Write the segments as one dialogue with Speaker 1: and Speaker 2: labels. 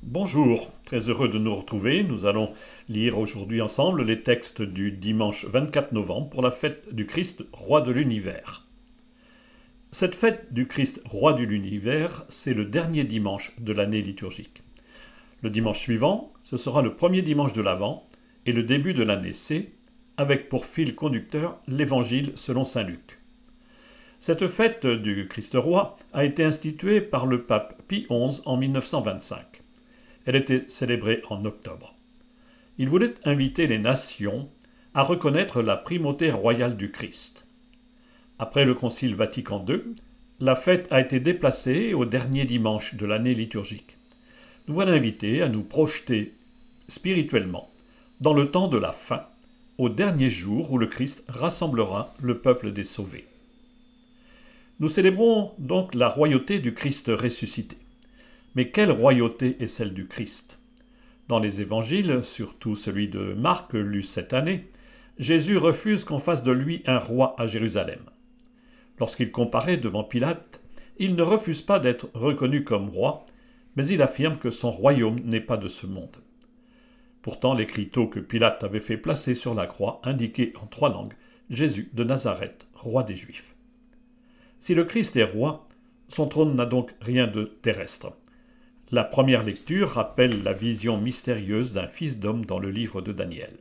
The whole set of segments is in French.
Speaker 1: Bonjour, très heureux de nous retrouver. Nous allons lire aujourd'hui ensemble les textes du dimanche 24 novembre pour la fête du Christ, roi de l'univers. Cette fête du Christ, roi de l'univers, c'est le dernier dimanche de l'année liturgique. Le dimanche suivant, ce sera le premier dimanche de l'Avent et le début de l'année C, avec pour fil conducteur l'Évangile selon saint Luc. Cette fête du Christ roi a été instituée par le pape Pie XI en 1925. Elle était célébrée en octobre. Il voulait inviter les nations à reconnaître la primauté royale du Christ. Après le Concile Vatican II, la fête a été déplacée au dernier dimanche de l'année liturgique. Nous voilà invités à nous projeter spirituellement dans le temps de la fin, au dernier jour où le Christ rassemblera le peuple des sauvés. Nous célébrons donc la royauté du Christ ressuscité. Mais quelle royauté est celle du Christ? Dans les évangiles, surtout celui de Marc lu cette année, Jésus refuse qu'on fasse de lui un roi à Jérusalem. Lorsqu'il comparaît devant Pilate, il ne refuse pas d'être reconnu comme roi, mais il affirme que son royaume n'est pas de ce monde. Pourtant, l'écriteau que Pilate avait fait placer sur la croix indiquait en 3 langues « Jésus de Nazareth, roi des Juifs ». Si le Christ est roi, son trône n'a donc rien de terrestre. La première lecture rappelle la vision mystérieuse d'un fils d'homme dans le livre de Daniel.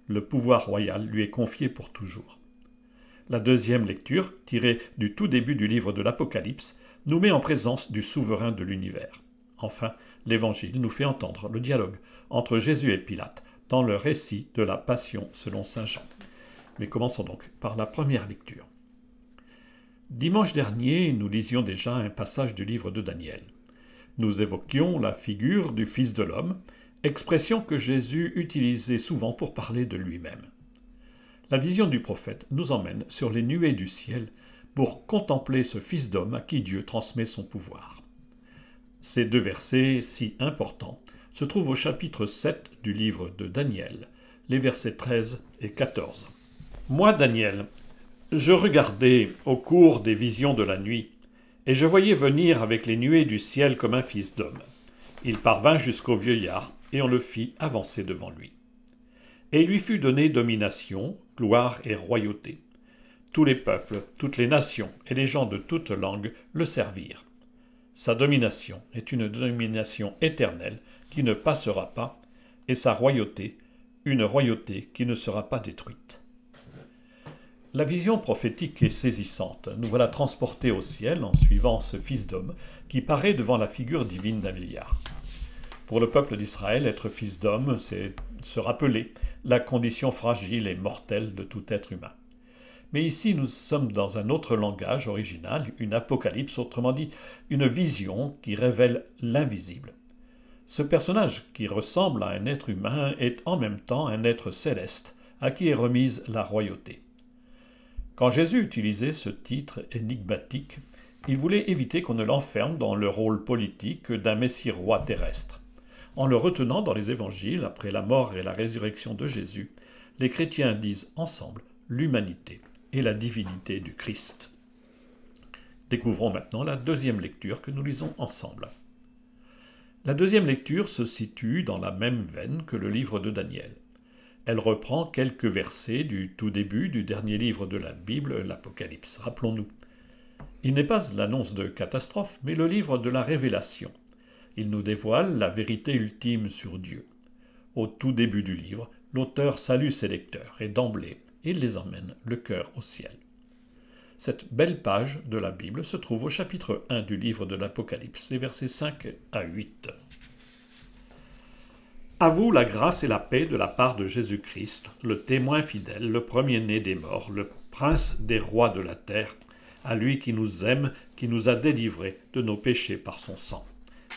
Speaker 1: Le pouvoir royal lui est confié pour toujours. La deuxième lecture, tirée du tout début du livre de l'Apocalypse, nous met en présence du souverain de l'univers. Enfin, l'Évangile nous fait entendre le dialogue entre Jésus et Pilate dans le récit de la Passion selon saint Jean. Mais commençons donc par la première lecture. Dimanche dernier, nous lisions déjà un passage du livre de Daniel. Nous évoquions la figure du Fils de l'homme, expression que Jésus utilisait souvent pour parler de lui-même. La vision du prophète nous emmène sur les nuées du ciel pour contempler ce Fils d'homme à qui Dieu transmet son pouvoir. Ces 2 versets si importants se trouvent au chapitre 7 du livre de Daniel, les versets 13 et 14. Moi, Daniel, je regardais au cours des visions de la nuit, et je voyais venir avec les nuées du ciel comme un fils d'homme. Il parvint jusqu'au vieillard, et on le fit avancer devant lui. Et il lui fut donné domination, gloire et royauté. Tous les peuples, toutes les nations et les gens de toutes langues le servirent. Sa domination est une domination éternelle qui ne passera pas, et sa royauté, une royauté qui ne sera pas détruite. La vision prophétique est saisissante. Nous voilà transportés au ciel en suivant ce fils d'homme qui paraît devant la figure divine d'un vieillard. Pour le peuple d'Israël, être fils d'homme, c'est se rappeler la condition fragile et mortelle de tout être humain. Mais ici, nous sommes dans un autre langage original, une apocalypse, autrement dit, une vision qui révèle l'invisible. Ce personnage qui ressemble à un être humain est en même temps un être céleste à qui est remise la royauté. Quand Jésus utilisait ce titre énigmatique, il voulait éviter qu'on ne l'enferme dans le rôle politique d'un Messie roi terrestre. En le retenant dans les évangiles, après la mort et la résurrection de Jésus, les chrétiens disent ensemble l'humanité et la divinité du Christ. Découvrons maintenant la deuxième lecture que nous lisons ensemble. La deuxième lecture se situe dans la même veine que le livre de Daniel. Elle reprend quelques versets du tout début du dernier livre de la Bible, l'Apocalypse. Rappelons-nous. Il n'est pas l'annonce de catastrophe, mais le livre de la révélation. Il nous dévoile la vérité ultime sur Dieu. Au tout début du livre, l'auteur salue ses lecteurs et d'emblée, il les emmène le cœur au ciel. Cette belle page de la Bible se trouve au chapitre 1 du livre de l'Apocalypse, les versets 5 à 8. À vous la grâce et la paix de la part de Jésus-Christ, le témoin fidèle, le premier-né des morts, le prince des rois de la terre, à lui qui nous aime, qui nous a délivrés de nos péchés par son sang,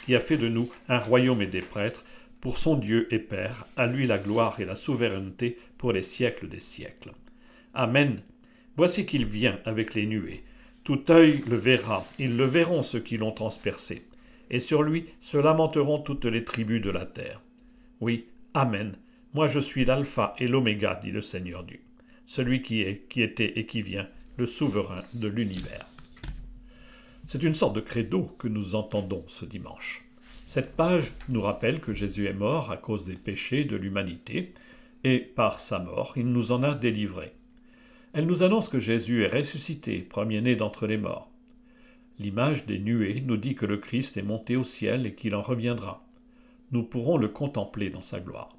Speaker 1: qui a fait de nous un royaume et des prêtres, pour son Dieu et Père, à lui la gloire et la souveraineté pour les siècles des siècles. Amen. Voici qu'il vient avec les nuées. Tout œil le verra, ils le verront ceux qui l'ont transpercé, et sur lui se lamenteront toutes les tribus de la terre. Oui, Amen. Moi je suis l'alpha et l'oméga, dit le Seigneur Dieu, celui qui est, qui était et qui vient, le souverain de l'univers. C'est une sorte de credo que nous entendons ce dimanche. Cette page nous rappelle que Jésus est mort à cause des péchés de l'humanité, et par sa mort, il nous en a délivrés. Elle nous annonce que Jésus est ressuscité, premier-né d'entre les morts. L'image des nuées nous dit que le Christ est monté au ciel et qu'il en reviendra. Nous pourrons le contempler dans sa gloire.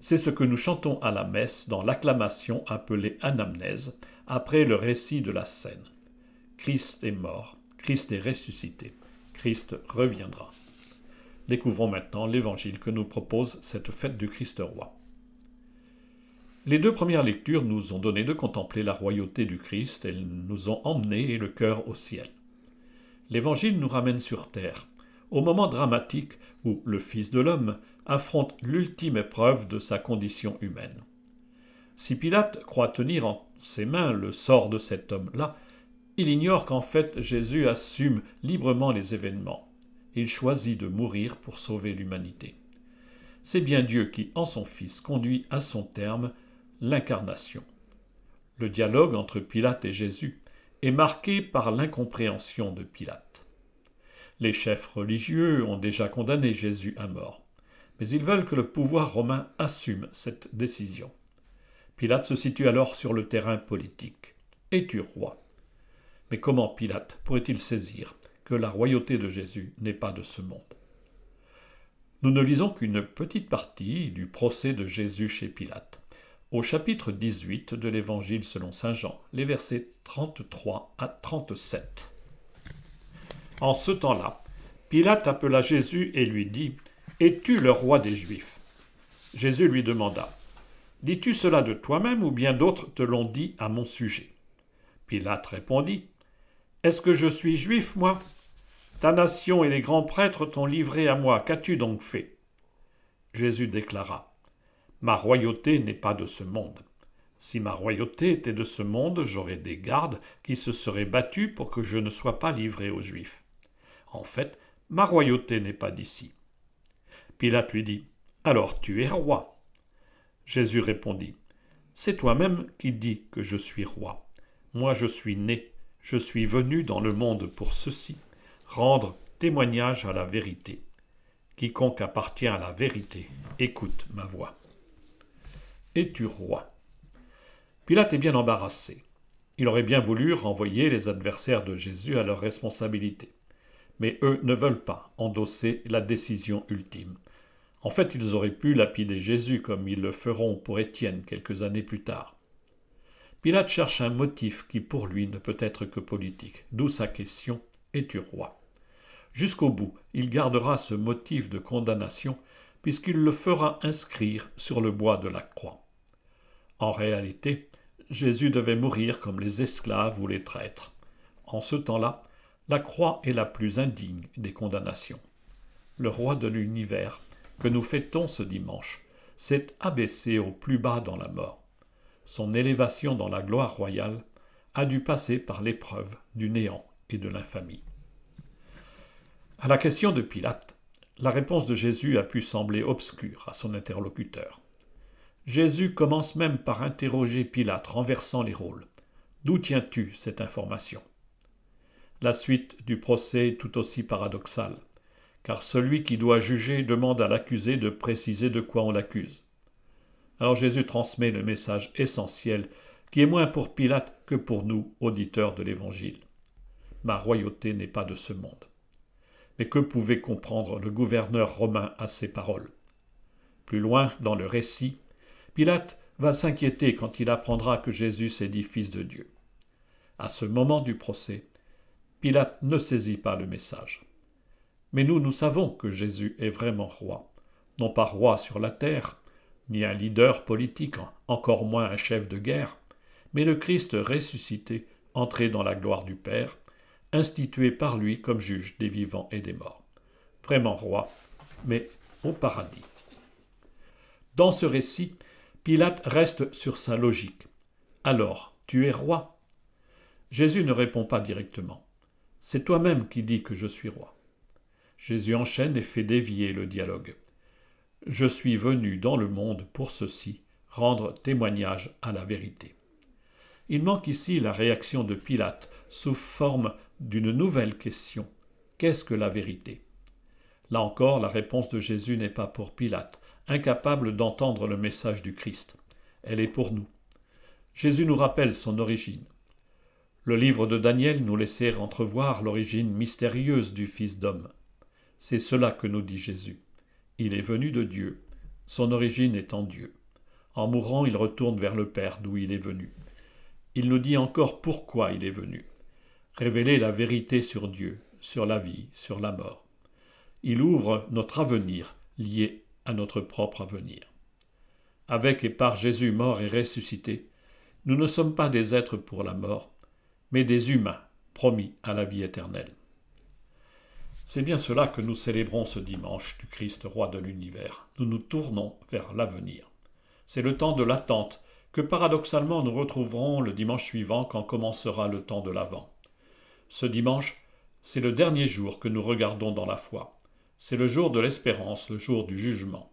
Speaker 1: C'est ce que nous chantons à la messe dans l'acclamation appelée anamnèse, après le récit de la scène. Christ est mort, Christ est ressuscité, Christ reviendra. Découvrons maintenant l'évangile que nous propose cette fête du Christ roi. Les deux premières lectures nous ont donné de contempler la royauté du Christ, elles nous ont emmené le cœur au ciel. L'évangile nous ramène sur terre, au moment dramatique où le Fils de l'homme affronte l'ultime épreuve de sa condition humaine. Si Pilate croit tenir en ses mains le sort de cet homme-là, il ignore qu'en fait Jésus assume librement les événements. Il choisit de mourir pour sauver l'humanité. C'est bien Dieu qui, en son Fils, conduit à son terme l'incarnation. Le dialogue entre Pilate et Jésus est marqué par l'incompréhension de Pilate. Les chefs religieux ont déjà condamné Jésus à mort, mais ils veulent que le pouvoir romain assume cette décision. Pilate se situe alors sur le terrain politique. Es-tu roi ? Mais comment Pilate pourrait-il saisir que la royauté de Jésus n'est pas de ce monde ? Nous ne lisons qu'une petite partie du procès de Jésus chez Pilate, au chapitre 18 de l'Évangile selon saint Jean, les versets 33 à 37. En ce temps-là, Pilate appela Jésus et lui dit « Es-tu le roi des Juifs ?» Jésus lui demanda « Dis-tu cela de toi-même ou bien d'autres te l'ont dit à mon sujet ?» Pilate répondit « Est-ce que je suis juif, moi ? Ta nation et les grands prêtres t'ont livré à moi, qu'as-tu donc fait ?» Jésus déclara « Ma royauté n'est pas de ce monde. Si ma royauté était de ce monde, j'aurais des gardes qui se seraient battus pour que je ne sois pas livré aux Juifs. En fait, ma royauté n'est pas d'ici. » Pilate lui dit « Alors tu es roi. » Jésus répondit « C'est toi-même qui dis que je suis roi. Moi je suis né, je suis venu dans le monde pour ceci, rendre témoignage à la vérité. Quiconque appartient à la vérité, écoute ma voix. » Es-tu roi ? Pilate est bien embarrassé. Il aurait bien voulu renvoyer les adversaires de Jésus à leur responsabilité. Mais eux ne veulent pas endosser la décision ultime. En fait, ils auraient pu lapider Jésus comme ils le feront pour Étienne quelques années plus tard. Pilate cherche un motif qui pour lui ne peut être que politique, d'où sa question « Es-tu roi ?» Jusqu'au bout, il gardera ce motif de condamnation puisqu'il le fera inscrire sur le bois de la croix. En réalité, Jésus devait mourir comme les esclaves ou les traîtres. En ce temps-là, la croix est la plus indigne des condamnations. Le roi de l'univers, que nous fêtons ce dimanche, s'est abaissé au plus bas dans la mort. Son élévation dans la gloire royale a dû passer par l'épreuve du néant et de l'infamie. À la question de Pilate, la réponse de Jésus a pu sembler obscure à son interlocuteur. Jésus commence même par interroger Pilate, renversant les rôles. D'où tiens-tu cette information ? La suite du procès est tout aussi paradoxale, car celui qui doit juger demande à l'accusé de préciser de quoi on l'accuse. Alors Jésus transmet le message essentiel qui est moins pour Pilate que pour nous, auditeurs de l'Évangile. Ma royauté n'est pas de ce monde. Mais que pouvait comprendre le gouverneur romain à ces paroles ? Plus loin dans le récit, Pilate va s'inquiéter quand il apprendra que Jésus s'est dit fils de Dieu. À ce moment du procès, Pilate ne saisit pas le message. Mais nous savons que Jésus est vraiment roi, non pas roi sur la terre, ni un leader politique, encore moins un chef de guerre, mais le Christ ressuscité, entré dans la gloire du Père, institué par lui comme juge des vivants et des morts. Vraiment roi, mais au paradis. Dans ce récit, Pilate reste sur sa logique. « Alors, tu es roi ?» Jésus ne répond pas directement. « C'est toi-même qui dis que je suis roi. » Jésus enchaîne et fait dévier le dialogue. « Je suis venu dans le monde pour ceci, rendre témoignage à la vérité. » Il manque ici la réaction de Pilate sous forme d'une nouvelle question. Qu'est-ce que la vérité ? Là encore, la réponse de Jésus n'est pas pour Pilate, incapable d'entendre le message du Christ. Elle est pour nous. Jésus nous rappelle son origine. Le livre de Daniel nous laissait entrevoir l'origine mystérieuse du Fils d'homme. C'est cela que nous dit Jésus. Il est venu de Dieu. Son origine est en Dieu. En mourant, il retourne vers le Père d'où il est venu. Il nous dit encore pourquoi il est venu. Révéler la vérité sur Dieu, sur la vie, sur la mort. Il ouvre notre avenir, lié à notre propre avenir. Avec et par Jésus mort et ressuscité, nous ne sommes pas des êtres pour la mort, mais des humains promis à la vie éternelle. C'est bien cela que nous célébrons ce dimanche du Christ roi de l'univers. Nous nous tournons vers l'avenir. C'est le temps de l'attente que paradoxalement nous retrouverons le dimanche suivant quand commencera le temps de l'Avent. Ce dimanche, c'est le dernier jour que nous regardons dans la foi. C'est le jour de l'espérance, le jour du jugement.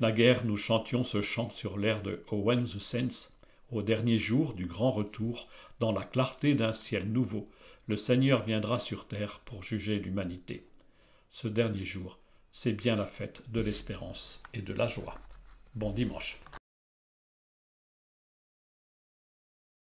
Speaker 1: Naguère, nous chantions ce chant sur l'air de Owen the Saints. Au dernier jour du grand retour, dans la clarté d'un ciel nouveau, le Seigneur viendra sur terre pour juger l'humanité. Ce dernier jour, c'est bien la fête de l'espérance et de la joie. Bon dimanche.